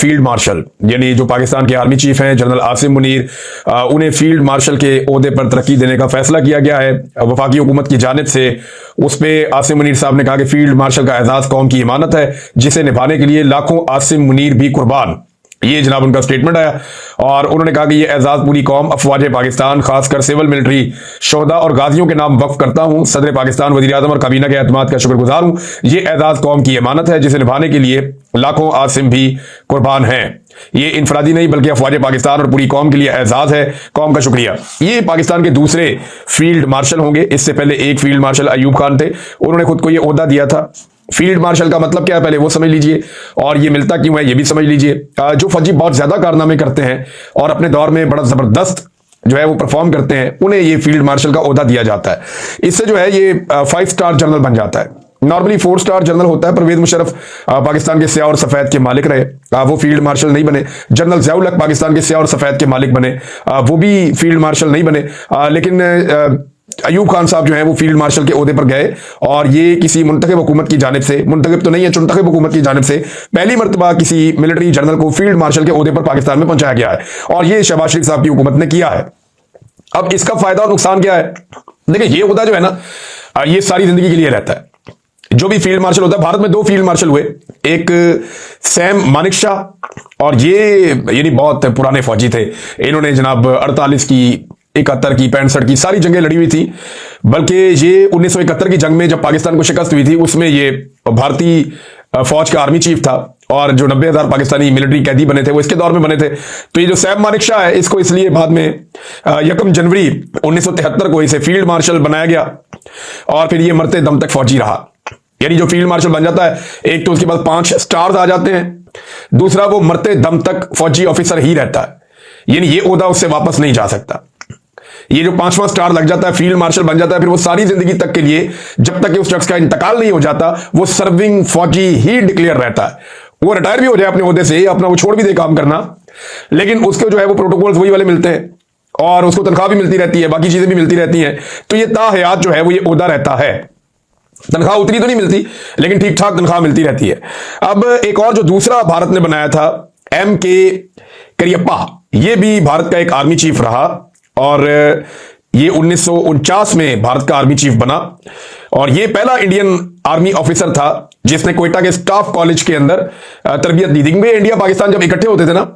Field marshal यानी जो पाकिस्तान के आर्मी चीफ हैं जनरल आसिम मुनीर, उन्हें फील्ड मार्शल के ओहदे पर तरक्की देने का फैसला किया गया है वफाकी हुकूमत की जानिब से। उस पर आसिम मुनीर साहब ने कहा कि फील्ड मार्शल का एजाज कौम की इमानत है जिसे निभाने के लिए लाखों आसिम मुनीर भी कुर्बान। ये जनाब उनका स्टेटमेंट आया और उन्होंने कहा कि ये एजाज पूरी कौम अफवाज पाकिस्तान खासकर सिविल मिलिट्री शोहदा और गाजियों के नाम वक्फ करता हूं। सदर पाकिस्तान वजीर आजम और काबीना के एतमाद का शुक्रगुजार हूं। ये एजाज कौम की इमानत है जिसे निभाने के लिए लाखों आसिम भी कुर्बान हैं। ये इनफरादी नहीं बल्कि अफवाज पाकिस्तान और पूरी कौम के लिए एजाज है। कौम का शुक्रिया। ये पाकिस्तान के दूसरे फील्ड मार्शल होंगे। इससे पहले एक फील्ड मार्शल अयूब खान थे, उन्होंने खुद को ये ओहदा दिया था। फील्ड मार्शल का मतलब क्या है पहले वो समझ लीजिए और ये मिलता क्यों है ये भी समझ लीजिए। जो फौजी बहुत ज्यादा कारनामे करते हैं और अपने दौर में बड़ा जबरदस्त जो है वो परफॉर्म करते हैं उन्हें ये फील्ड मार्शल का ओहदा दिया जाता है। इससे जो है ये 5 स्टार जनरल बन जाता है। नॉर्मली 4 स्टार जनरल होता है। परवेज मुशर्रफ पाकिस्तान के स्याह और सफेद के मालिक रहे, वो फील्ड मार्शल नहीं बने। जनरल ज़ियाउल हक पाकिस्तान के स्याह और सफेद के मालिक बने, वो भी फील्ड मार्शल नहीं बने। लेकिन अयूब खान साहब जो है वो फील्ड मार्शल के ओहदे पर गए और ये किसी मुंतखब हुकूमत की जानिब से, मुंतखब तो नहीं है चुनतखब हुकूमत की जानिब से पहली मरतबा किसी मिलिट्री जनरल को फील्ड मार्शल के ओहदे पर पाकिस्तान में पहुंचाया गया है और ये शहबाज शरीफ साहब की हुकूमत ने किया है। अब इसका फायदा और नुकसान क्या है? देखिए ये ओहदा जो है ना ये सारी जिंदगी के लिए रहता है। जो भी फील्ड मार्शल होता है, भारत में 2 फील्ड मार्शल हुए, एक सैम मानेकशॉ और ये यानी बहुत पुराने फौजी थे। इन्होंने जनाब 48 की, 71 की, 65 की सारी जंगें लड़ी हुई थी। बल्कि ये 1971 की जंग में जब पाकिस्तान को शिकस्त हुई थी उसमें ये भारतीय फौज का आर्मी चीफ था और जो 90,000 पाकिस्तानी मिलिट्री कैदी बने थे वो इसके दौर में बने थे। तो ये जो सैम मानेकशॉ है इसको इसलिए बाद में 1 जनवरी 1973 को इसे फील्ड मार्शल बनाया गया और फिर ये मरते दम तक फौजी रहा। यानी जो फील्ड मार्शल बन जाता है एक तो उसके बाद 5 स्टार्स आ जाते हैं, दूसरा वो मरते दम तक फौजी ऑफिसर ही रहता है। यानी ये ओहदा उससे वापस नहीं जा सकता। ये जो 5वां स्टार लग जाता है फील्ड मार्शल बन जाता है, फिर वो सारी जिंदगी तक के लिए जब तक कि उस शख्स का इंतकाल नहीं हो जाता वो सर्विंग फौजी ही डिक्लेयर रहता है। वो रिटायर भी हो जाए अपने ओहदे से, अपना वो छोड़ भी दे काम करना, लेकिन उसको जो है वो प्रोटोकॉल्स वही वाले मिलते हैं और उसको तनख्वाह भी मिलती रहती है, बाकी चीजें भी मिलती रहती हैं। तो ये ताहयात जो है वो ये ओहदा रहता है। तनख्वाह उतनी तो नहीं मिलती लेकिन ठीक ठाक तनख्वाह मिलती रहती है। अब एक और जो दूसरा भारत ने बनाया था MK करियप्पा, ये भी भारत का एक आर्मी चीफ रहा और ये 1949 में भारत का आर्मी चीफ बना और ये पहला इंडियन आर्मी ऑफिसर था जिसने क्वेटा के स्टाफ कॉलेज के अंदर तरबियत दी थी। क्योंकि इंडिया पाकिस्तान जब इकट्ठे होते थे ना,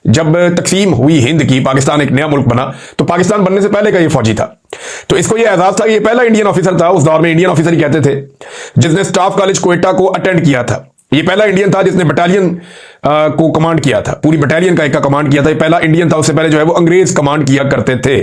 जब तकसीम हुई हिंद की, पाकिस्तान एक नया मुल्क बना, तो पाकिस्तान बनने से पहले का ये फौजी था। तो इसको ये एजाज था कि ये पहला इंडियन ऑफिसर था, उस दौर में इंडियन ऑफिसर ही कहते थे, जिसने स्टाफ कॉलेज क्वेटा को अटेंड किया था। ये पहला इंडियन था जिसने बटालियन को कमांड किया था, पूरी बटालियन का एक का कमांड किया था। ये पहला इंडियन था, उससे पहले जो है वो अंग्रेज कमांड किया करते थे।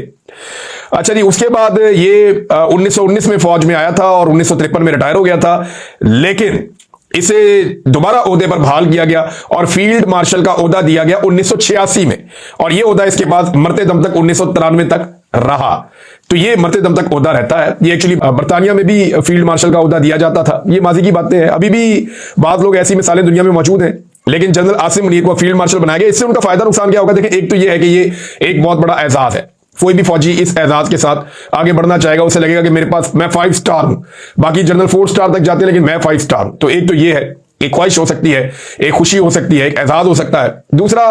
अच्छा जी, उसके बाद ये 1919 में फौज में आया था और 1953 में रिटायर हो गया था, लेकिन इसे दोबारा ओहदे पर बहाल किया गया और फील्ड मार्शल का ओहदा दिया गया 1986 में और ये ओहदा इसके बाद मरते दम तक 1993 तक रहा। तो ये मरते दम तक ओहदा रहता है। ये एक्चुअली बरतानिया में भी फील्ड मार्शल का ओहदा दिया जाता था। ये माजी की बातें हैं, अभी भी बाद लोग ऐसी मिसालें दुनिया में मौजूद हैं, लेकिन जनरल आसिम मुनीर को फील्ड मार्शल बनाया गया। इससे उनका फायदा नुकसान क्या होगा? देखिए, एक तो ये है कि ये एक बहुत बड़ा एजाज है। कोई भी फौजी इस एजाज के साथ आगे बढ़ना चाहेगा, उसे लगेगा कि मेरे पास, मैं 5 स्टार हूं। बाकी जनरल 4 स्टार तक जाते हैं लेकिन मैं 5 स्टार हूं। तो एक तो ये है, एक ख्वाहिश हो सकती है, एक खुशी हो सकती है, एक एजाज हो सकता है। दूसरा,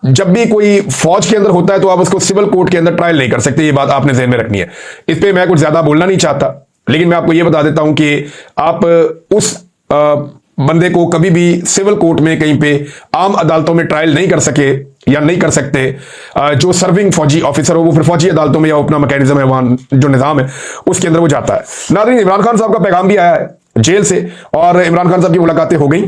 जब भी कोई फौज के अंदर होता है तो आप उसको सिविल कोर्ट के अंदर ट्रायल नहीं कर सकते। ये बात आपने ज़हन में रखनी है। इस पर मैं कुछ ज्यादा बोलना नहीं चाहता, लेकिन मैं आपको यह बता देता हूं कि आप उस बंदे को कभी भी सिविल कोर्ट में, कहीं पे आम अदालतों में ट्रायल नहीं कर सके या नहीं कर सकते जो सर्विंग फौजी ऑफिसर हो। वो फिर फौजी अदालतों में या अपना मैकेनिज्म है, वहां जो निजाम है उसके अंदर वो जाता है। नाज़रीन, इमरान खान साहब का पैगाम भी आया है जेल से और इमरान खान साहब की मुलाकातें हो गई,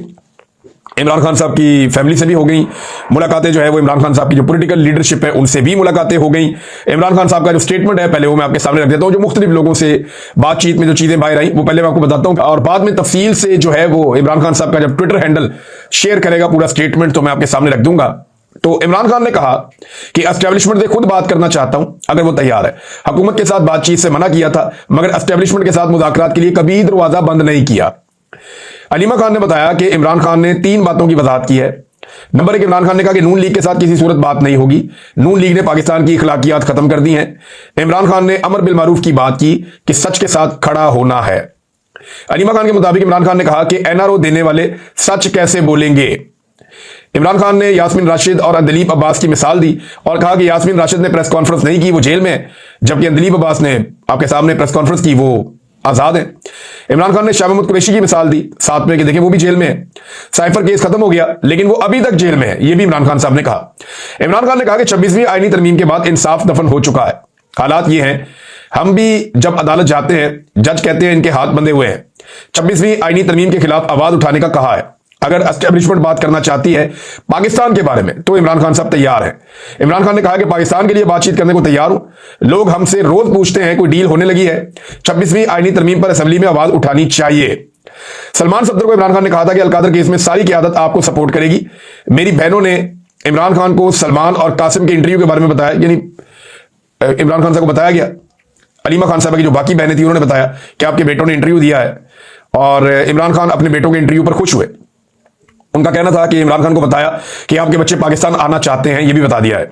इमरान खान साहब की फैमिली से भी हो गई मुलाकातें। जो है वो इमरान खान साहब की जो पॉलिटिकल लीडरशिप है उनसे भी मुलाकातें हो गई। इमरान खान साहब का जो स्टेटमेंट है पहले वो मैं आपके सामने रख देता हूं। जो मुख्तलिफ लोगों से बातचीत में जो चीजें बाहर आई वो पहले मैं आपको बताता हूं और बाद में तफसील से जो है वो इमरान खान साहब का जब ट्विटर हैंडल शेयर करेगा पूरा स्टेटमेंट तो मैं आपके सामने रख दूंगा। तो इमरान खान ने कहा कि एस्टेब्लिशमेंट से खुद बात करना चाहता हूं अगर वो तैयार है। हुकूमत के साथ बातचीत से मना किया था मगर एस्टेब्लिशमेंट के साथ मुज़ाकरात के लिए कभी दरवाजा बंद नहीं किया। अलीमा खान ने बताया कि इमरान खान ने 3 बातों की वजाहत की है। नंबर 1, इमरान खान ने कहा कि नून लीग के साथ किसी सूरत बात नहीं होगी। नून लीग ने पाकिस्तान की इखलाकियात खत्म कर दी हैं। इमरान खान ने अमर बिल मारूफ की बात की कि सच के साथ खड़ा होना है। अलीमा खान के मुताबिक इमरान खान ने कहा कि NRO देने वाले सच कैसे बोलेंगे। इमरान खान ने यास्मीन राशिद और अंदलीब अब्बास की मिसाल दी और कहा कि यास्मीन राशिद ने प्रेस कॉन्फ्रेंस नहीं की, वो जेल में है, जबकि अंदलीब अब्बास ने आपके सामने प्रेस कॉन्फ्रेंस की, वो आजाद है। इमरान खान ने शाह महमूद कुरैशी की मिसाल दी साथ में कि देखें वो भी जेल में है, साइफर केस खत्म हो गया लेकिन वो अभी तक जेल में है, ये भी इमरान खान साहब ने कहा। इमरान खान ने कहा कि 26वीं आईनी तरमीम के बाद इंसाफ दफन हो चुका है। हालात ये हैं, हम भी जब अदालत जाते हैं जज कहते हैं इनके हाथ बंधे हुए हैं। 26वीं आईनी तरमीम के खिलाफ आवाज उठाने का कहा है। अगर एस्टेब्लिशमेंट बात करना चाहती है पाकिस्तान के बारे में तो इमरान खान साहब तैयार हैं। इमरान खान ने कहा कि पाकिस्तान के लिए बातचीत करने को तैयार हूं। लोग हमसे रोज पूछते हैं कोई डील होने लगी है, 26वीं आईनी तरमीम पर असेंबली में आवाज उठानी चाहिए। सलमान सफदर को इमरान खान ने कहा था कि अलकादर केस में सारी क़यादत आपको सपोर्ट करेगी। मेरी बहनों ने इमरान खान को सलमान और कासिम के इंटरव्यू के बारे में बताया, यानी इमरान खान साहब को बताया गया, अलीमा खान साहब की जो बाकी बहनें थी उन्होंने बताया कि आपके बेटों ने इंटरव्यू दिया है और इमरान खान अपने बेटों के इंटरव्यू पर खुश हुए। उनका कहना था कि इमरान खान को बताया कि आपके बच्चे पाकिस्तान आना चाहते हैं, यह भी बता दिया है।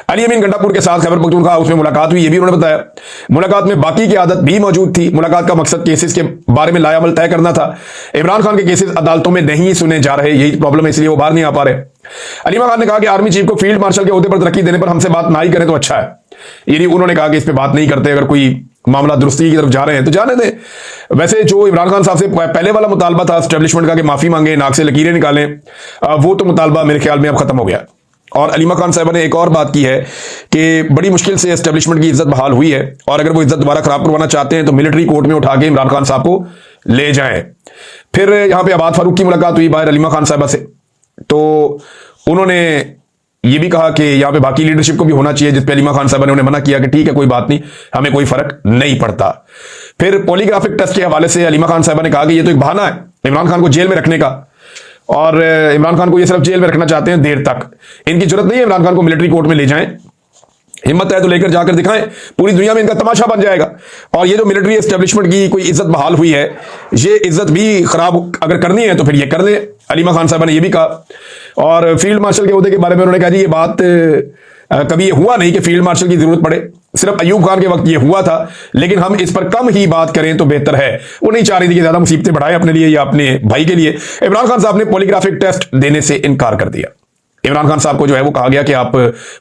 अली अमीन गंडापुर के साथ खैबर पख्तूनख्वा उसमें मुलाकात हुई, यह भी उन्होंने बताया। मुलाकात में बाकी की आदत भी मौजूद थी। मुलाकात का मकसद केसेस के बारे में लायामल तय करना था। इमरान खान के केसेस अदालतों में नहीं सुने जा रहे, यही प्रॉब्लम है, इसलिए वो बाहर नहीं आ पा रहे। अलीमा खान ने कहा कि आर्मी चीफ को फील्ड मार्शल के ओहदे पर तरक्की देने पर हमसे बात ना ही करें तो अच्छा है। यानी उन्होंने कहा कि इस पर बात नहीं करते, अगर कोई मामला दुरुस्ती की तरफ जा रहे हैं तो जाने दें। वैसे जो इमरान खान साहब से पहले वाला मुतालबा था एस्टेब्लिशमेंट का कि माफी मांगे, नाक से लकीरें निकालें, वो तो मुतालबा मेरे ख्याल में अब खत्म हो गया। और अलीमा खान साहब ने एक और बात की है कि बड़ी मुश्किल से एस्टेब्लिशमेंट की इज्जत बहाल हुई है और अगर वो इज्जत दोबारा खराब करवाना चाहते हैं तो मिलिट्री कोर्ट में उठा के इमरान खान साहब को ले जाएं। फिर यहां पर आबाद फारूक की मुलाकात हुई बाहर अलीमा खान साहबा से, तो उन्होंने ये भी कहा कि यहां पे बाकी लीडरशिप को भी होना चाहिए, जिस पे अलीमा खान साहब ने उन्हें मना किया कि ठीक है कोई बात नहीं, हमें कोई फर्क नहीं पड़ता। फिर पॉलीग्राफिक टेस्ट के हवाले से अलीमा खान साहब ने कहा कि ये तो एक बहाना है इमरान खान को जेल में रखने का और इमरान खान को ये सिर्फ जेल में रखना चाहते हैं देर तक, इनकी जरूरत नहीं है इमरान खान को मिलिट्री कोर्ट में ले जाएं, हिम्मत है तो लेकर जाकर दिखाएं, पूरी दुनिया में इनका तमाशा बन जाएगा। और ये जो मिलिट्री एस्टेब्लिशमेंट की कोई इज्जत बहाल हुई है, ये इज्जत भी खराब अगर करनी है तो फिर ये कर ले। अलीमा खान साहब ने यह भी कहा। और फील्ड मार्शल के ओहदे के बारे में उन्होंने कहा जी ये बात कभी ये हुआ नहीं कि फील्ड मार्शल की जरूरत पड़े, सिर्फ अयूब खान के वक्त ये हुआ था, लेकिन हम इस पर कम ही बात करें तो बेहतर है। वो नहीं चाह रही थी कि ज्यादा मुसीबतें बढ़ाए अपने लिए या अपने भाई के लिए। इमरान खान साहब ने पॉलीग्राफिक टेस्ट देने से इनकार कर दिया। इमरान खान साहब को जो है वो कहा गया कि आप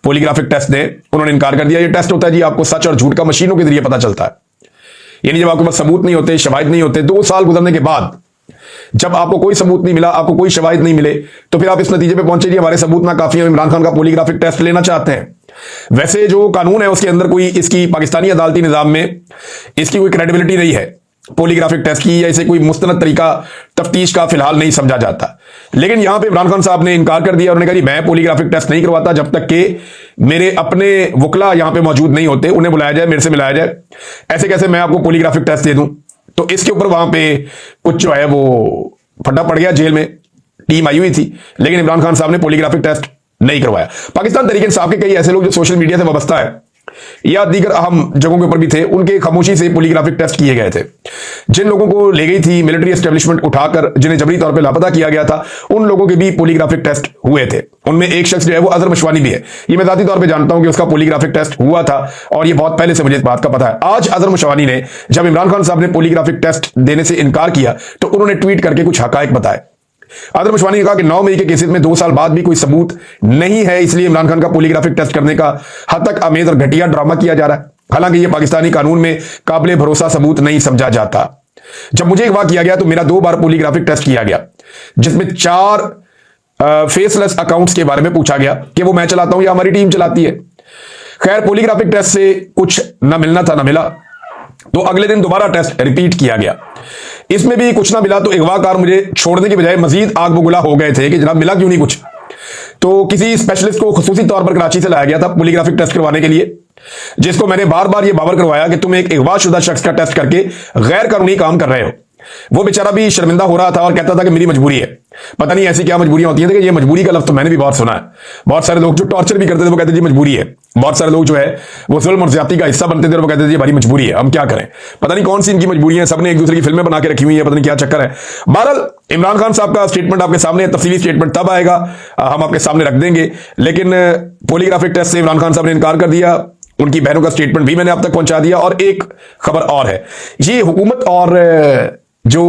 पॉलीग्राफिक टेस्ट दें, उन्होंने इनकार कर दिया। ये टेस्ट होता है जी, आपको सच और झूठ का मशीनों के जरिए पता चलता है। यानी जब आपके पास सबूत नहीं होते, शवाहिद नहीं होते, 2 साल गुजरने के बाद जब आपको कोई सबूत नहीं मिला, आपको कोई शवाहिद नहीं मिले, तो फिर आप इस नतीजे पे पहुंचे जी हमारे सबूत ना काफी है, इमरान खान का पॉलीग्राफिक टेस्ट लेना चाहते हैं। वैसे जो कानून है उसके अंदर कोई इसकी पाकिस्तानी अदालती निजाम में इसकी कोई क्रेडिबिलिटी नहीं है पॉलीग्राफिक टेस्ट की, या इसे कोई मुस्तनद तरीका तफ्तीश का फिलहाल नहीं समझा जाता। लेकिन यहां पे इमरान खान साहब ने इनकार कर दिया। उन्होंने कहा मैं पॉलीग्राफिक टेस्ट नहीं करवाता जब तक कि मेरे अपने वकला यहां पे मौजूद नहीं होते, उन्हें बुलाया जाए, मेरे से मिलाया जाए। ऐसे कैसे मैं आपको पॉलीग्राफिक टेस्ट दे दूं? तो इसके ऊपर वहां पे कुछ जो है वो फटा पड़ गया, जेल में टीम आई हुई थी, लेकिन इमरान खान साहब ने पॉलीग्राफिक टेस्ट नहीं करवाया। पाकिस्तान तहरीक इंसाफ के कई ऐसे लोग जो सोशल मीडिया से वाबस्ता है या दीगर अहम जगहों के ऊपर भी थे, उनके खामोशी से पॉलीग्राफिक टेस्ट किए गए थे। जिन लोगों को ले गई थी मिलिट्री एस्टेब्लिशमेंट उठाकर, जिन्हें जबरी तौर पे लापता किया गया था, उन लोगों के भी पॉलीग्राफिक टेस्ट हुए थे। उनमें एक शख्स जो है वो अजहर मशवानी भी है। ये मैं जाती तौर पे जानता हूं कि उसका पॉलीग्राफिक टेस्ट हुआ था और ये बहुत पहले से मुझे इस बात का पता है। आज अजहर मशवानी ने जब इमरान खान साहब ने पॉलीग्राफिक टेस्ट देने से इनकार किया तो उन्होंने ट्वीट करके कुछ हकायक बताए। अजहर मशवानी ने कहा कि 9 मई के केसेस में 2 साल बाद भी कोई सबूत नहीं है, इसलिए इमरान खान का पॉलीग्राफिक टेस्ट करने का हद तक अमेज और घटिया ड्रामा किया जा रहा है। हालांकि यह पाकिस्तानी कानून में काबिल भरोसा सबूत नहीं समझा जाता। जब मुझे अगवा किया गया तो मेरा 2 बार पॉलीग्राफिक टेस्ट किया गया, जिसमें 4 फेसलेस अकाउंट्स के बारे में पूछा गया कि वो मैं चलाता हूं या हमारी टीम चलाती है। खैर पॉलीग्राफिक टेस्ट से कुछ ना मिलना था ना मिला, तो अगले दिन दोबारा टेस्ट रिपीट किया गया। इसमें भी कुछ ना मिला तो अगवाकार मुझे छोड़ने की बजाय मजीद आग बगुला हो गए थे कि जनाब मिला क्यों नहीं कुछ। तो किसी स्पेशलिस्ट को खुसूसी तौर पर कराची से लाया गया था पॉलीग्राफिक टेस्ट करवाने के लिए, जिसको मैंने बार बार ये बावर करवाया कि तुम एक अगवाशुदा शख्स का टेस्ट करके गैर कानूनी काम कर रहे हो। वो बेचारा भी शर्मिंदा हो रहा था और कहता था कि मेरी मजबूरी है। पता नहीं ऐसी क्या मजबूरियां होती हैं, लेकिन ये मजबूरी का लफ्ज तो मैंने भी बहुत सुना है। बहुत सारे लोग जो टॉर्चर भी करते थे वो कहते थे मजबूरी है। बहुत सारे लोग जो है वो जुल्म और ज्यादती का हिस्सा बनते थे और वो कहते थे हमारी मजबूरी है, हम क्या करें। पता नहीं कौन सी इनकी मजबूरी है, सबने एक दूसरे की फिल्में बना के रखी हुई है, पता नहीं क्या चक्कर है। बहरहाल इमरान खान साहब का स्टेटमेंट आपके सामने, तफसीली स्टेटमेंट तब आएगा, हम आपके सामने रख देंगे। लेकिन पॉलीग्राफिक टेस्ट से इमरान खान साहब ने इनकार कर दिया। उनकी बहनों का स्टेटमेंट भी मैंने आप तक पहुंचा दिया। और एक खबर और है, ये हुकूमत और जो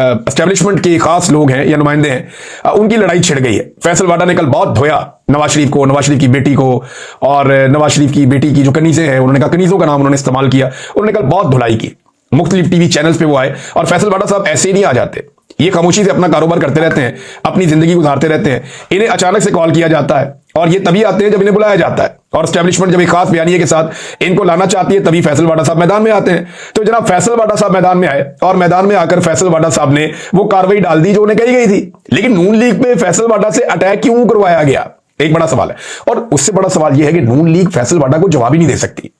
एस्टेब्लिशमेंट के खास लोग हैं या नुमाइंदे हैं, उनकी लड़ाई छिड़ गई है। फैसल वाडा ने कल बहुत धोया नवाज शरीफ को, नवाज शरीफ की बेटी को, और नवाज शरीफ की बेटी की जो कनीजें हैं, उन्होंने कहा, कनीजों का नाम उन्होंने इस्तेमाल किया, उन्होंने कल बहुत धुलाई की। मुख्तलिफ टीवी चैनल्स पे वो आए, और फैसल वाडा साहब ऐसे ही नहीं आ जाते, ये खामोशी से अपना कारोबार करते रहते हैं, अपनी जिंदगी गुजारते रहते हैं। इन्हें अचानक से कॉल किया जाता है और ये तभी आते हैं जब इन्हें बुलाया जाता है, और एस्टेब्लिशमेंट जब एक खास बयानिए के साथ इनको लाना चाहती है तभी फैसल वाडा साहब मैदान में आते हैं। तो जनाब फैसल वाडा साहब मैदान में आए, और मैदान में आकर फैसल वाडा साहब ने वो कार्रवाई डाल दी जो उन्हें कही गई थी। लेकिन नून लीग पे फैसल वाडा से अटैक क्यों करवाया गया, एक बड़ा सवाल है। और उससे बड़ा सवाल यह है कि नून लीग फैसल वाडा को जवाब ही नहीं दे सकती।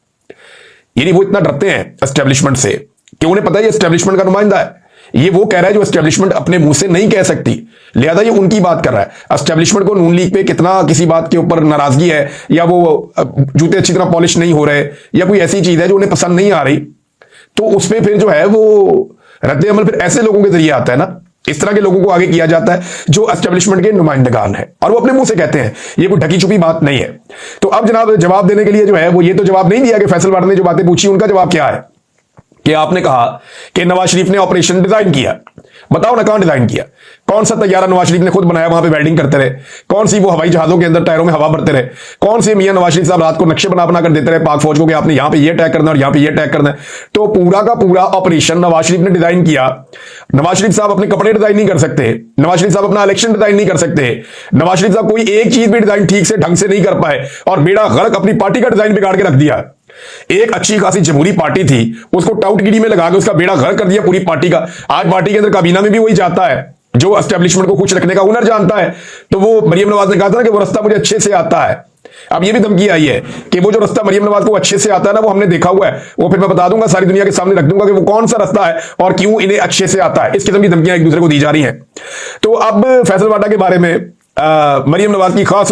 यानी वो इतना डरते हैं एस्टेब्लिशमेंट से कि उन्हें पता है ये एस्टेब्लिशमेंट का नुमाइंदा है, ये वो कह रहा है जो एस्टेब्लिशमेंट अपने मुंह से नहीं कह सकती, लिहाजा ये उनकी बात कर रहा है। एस्टेब्लिशमेंट को नून लीग पे कितना किसी बात के ऊपर नाराजगी है, या वो जूते अच्छी तरह पॉलिश नहीं हो रहे, या कोई ऐसी चीज है जो उन्हें पसंद नहीं आ रही, तो उसमें फिर जो है वो रद्द अमल फिर ऐसे लोगों के जरिए आता है ना। इस तरह के लोगों को आगे किया जाता है जो एस्टेब्लिशमेंट के नुमाइंदगान है, और वो अपने मुंह से कहते हैं, ये कोई ढकी छुपी बात नहीं है। तो अब जनाब जवाब देने के लिए जो है वो ये तो जवाब नहीं दिया कि फैसल वाडा ने जो बातें पूछी उनका जवाब क्या है, कि आपने कहा कि नवाज शरीफ ने ऑपरेशन डिजाइन किया। बताओ ना, कहां डिजाइन किया? कौन सा तैयारा नवाज शरीफ ने खुद बनाया, वहां पे वेल्डिंग करते रहे? कौन सी वो हवाई जहाजों के अंदर टायरों में हवा भरते रहे? कौन से मियां नवाज शरीफ साहब रात को नक्शे बना कर देते रहे पाक फौज को कि आपने यहां पे ये अटैक करना है और यहां पे ये अटैक करना है? तो पूरा का पूरा ऑपरेशन नवाज शरीफ ने डिजाइन किया। नवाज शरीफ साहब अपने कपड़े डिजाइन नहीं कर सकते, नवाज शरीफ साहब अपना इलेक्शन डिजाइन नहीं कर सकते, नवाज शरीफ साहब कोई एक चीज भी डिजाइन ठीक से ढंग से नहीं कर पाए, और बेड़ा गर्क अपनी पार्टी का डिजाइन बिगाड़ के रख दिया। एक अच्छी खासी जमहूरी पार्टी थी, उसको टाउटगिरी में लगा के उसका बेड़ा गर्क कर दिया पूरी पार्टी का। आज पार्टी के अंदर काबीना में भी वही जाता है जो एस्टेब्लिशमेंट को खुश रखने का हुनर जानता है। तो वो मरियम नवाज ने कहा था ना कि वो रास्ता मुझे अच्छे से आता है। अब ये भी धमकी आई है कि वो जो रास्ता मरियम नवाज को अच्छे से आता है ना, वो हमने देखा हुआ है, वो फिर मैं बता दूंगा, सारी दुनिया के सामने रख दूंगा कि वो कौन सा रास्ता है और क्यों इन्हें अच्छे से आता है। इस किस्म की धमकियां एक दूसरे को दी जा रही हैं। तो अब फैसल वाडा के बारे में मरियम नवाज की खास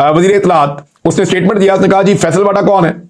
वजीर इत्तलात, उसने स्टेटमेंट दिया। उसने कहा जी फैसल वाडा कौन है?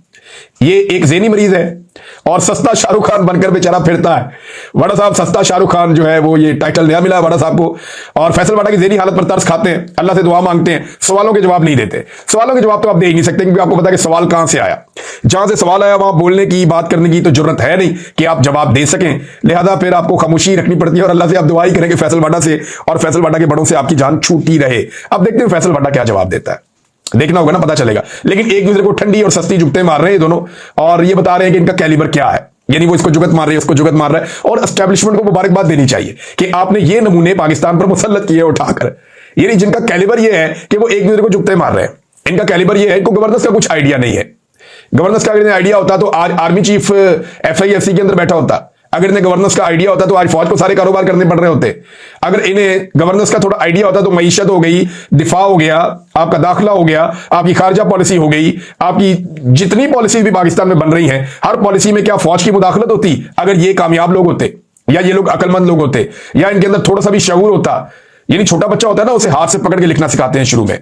ये एक ज़हनी मरीज है और सस्ता शाहरुख खान बनकर बेचारा फिरता है। वाडा साहब सस्ता शाहरुख खान जो है वो ये टाइटल नया मिला है वाडा साहब को, और फैसल वाडा की ज़हनी हालत पर तरस खाते हैं, अल्लाह से दुआ मांगते हैं, सवालों के जवाब नहीं देते। सवालों के जवाब तो आप दे ही नहीं सकते, क्योंकि आपको पता है कि सवाल कहां से आया। जहां से सवाल आया वहां बोलने की, बात करने की तो जरूरत है नहीं कि आप जवाब दे सकें, लिहाजा फिर आपको खामोशी रखनी पड़ती है और अल्लाह से आप दुआ ही करेंगे फैसल वाडा से और फैसल वाडा के बड़ों से आपकी जान छूटी रहे। अब देखते हैं फैसल वाडा क्या जवाब देता है, देखना होगा ना, पता चलेगा। लेकिन एक दूसरे को ठंडी और सस्ती जुगते मार रहे हैं ये दोनों, और ये बता रहे हैं कि इनका कैलिबर क्या है। यानी वो इसको जुगत मार रही है, उसको जुगत मार रहा है, और एस्टेब्लिशमेंट को मुबारकबाद देनी चाहिए कि आपने ये नमूने पाकिस्तान पर मुसल्लत किए उठाकर। यानी जिनका कैलिबर ये है कि वो एक दूसरे को जुगते मार रहे हैं, इनका कैलिबर ये है, इनको गवर्नेंस का कुछ आइडिया नहीं है। गवर्नेंस का अगर आइडिया होता तो आज आर्मी चीफ FIFC के अंदर बैठा होता। अगर इन्हें गवर्नेंस का आइडिया होता तो आज फौज को सारे कारोबार करने पड़ रहे होते। अगर इन्हें गवर्नेंस का थोड़ा आइडिया होता तो मईशत हो गई, दिफा हो गया, आपका दाखिला हो गया, आपकी खारजा पॉलिसी हो गई, आपकी जितनी पॉलिसी भी पाकिस्तान में बन रही हैं, हर पॉलिसी में क्या फौज की मुदाखलत होती अगर ये कामयाब लोग होते, या ये लोग अकलमंद लोग होते, या इनके अंदर थोड़ा सा भी शऊर होता। यानी छोटा बच्चा होता है ना, उसे हाथ से पकड़ के लिखना सिखाते हैं, शुरू में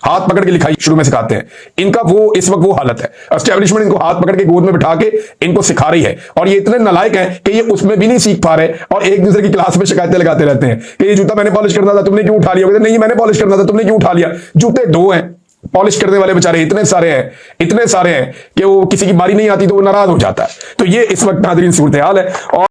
हाथ पकड़ के लिखाई शुरू में सिखाते हैं। इनका वो इस वक्त वो हालत है, एस्टेब्लिशमेंट इनको हाथ पकड़ के गोद में बिठा के इनको सिखा रही है, और ये इतने नालायक हैं कि ये उसमें भी नहीं सीख पा रहे और एक दूसरे की क्लास में शिकायतें लगाते रहते हैं कि ये जूता मैंने पॉलिश करना था, तुमने क्यों उठा लिया? नहीं मैंने पॉलिश करना था, तुमने क्यों उठा लिया? जूते दो हैं, पॉलिश करने वाले बेचारे इतने सारे हैं कि वो किसी की बारी नहीं आती तो वो नाराज हो जाता है। तो ये इस वक्त नाज़रीन सूरत हाल है। और